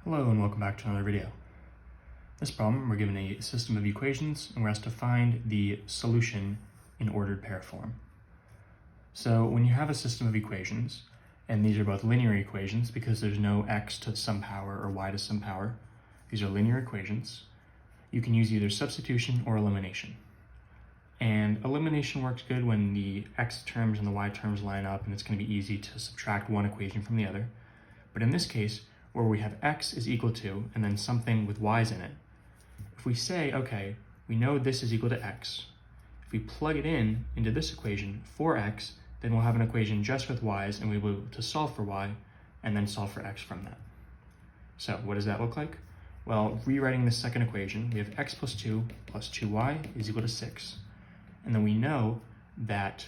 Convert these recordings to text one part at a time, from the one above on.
Hello and welcome back to another video. This problem, we're given a system of equations and we're asked to find the solution in ordered pair form. So when you have a system of equations, and these are both linear equations because there's no x to some power or y to some power, these are linear equations, you can use either substitution or elimination. And elimination works good when the x terms and the y terms line up and it's going to be easy to subtract one equation from the other. But in this case, where we have x is equal to, and then something with y's in it, if we say, okay, we know this is equal to x, if we plug it into this equation for x, then we'll have an equation just with y's, and we'll be able to solve for y, and then solve for x from that. So what does that look like? Well, rewriting this second equation, we have x plus 2 plus 2y is equal to 6. And then we know that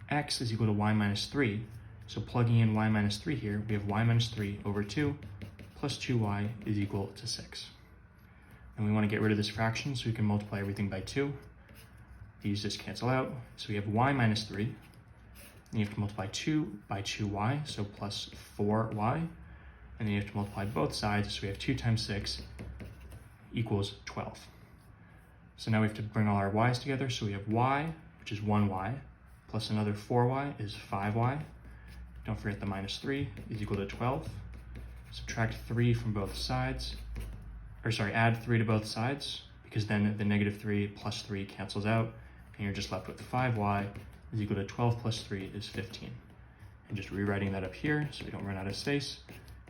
x is equal to y minus 3, so plugging in y minus 3 here, we have y minus 3 over 2 plus 2y is equal to 6. And we want to get rid of this fraction so we can multiply everything by 2. These just cancel out. So we have y minus 3. And you have to multiply 2 by 2y, so plus 4y. And then you have to multiply both sides, so we have 2 times 6 equals 12. So now we have to bring all our y's together. So we have y, which is 1y, plus another 4y is 5y. Don't forget the minus 3 is equal to 12. Subtract 3 from both sides, add 3 to both sides, because then the negative 3 plus 3 cancels out, and you're just left with 5y is equal to 12 plus 3 is 15. And just rewriting that up here so we don't run out of space,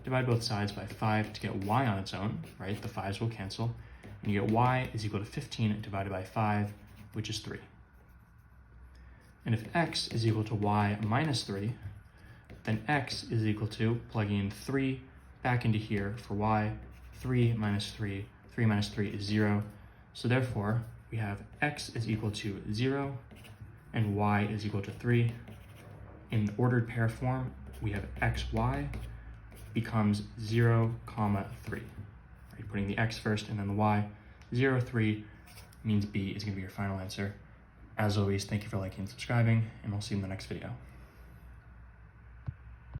divide both sides by 5 to get y on its own, right? The 5's will cancel, and you get y is equal to 15 divided by 5, which is 3. And if x is equal to y minus 3, then x is equal to, plugging in 3 back into here for y, 3 minus 3 is 0. So therefore, we have x is equal to 0 and y is equal to 3. In ordered pair form, we have xy becomes 0, 3. Right, putting the x first and then the y. 0, 3 means B is going to be your final answer. As always, thank you for liking and subscribing, and we'll see you in the next video.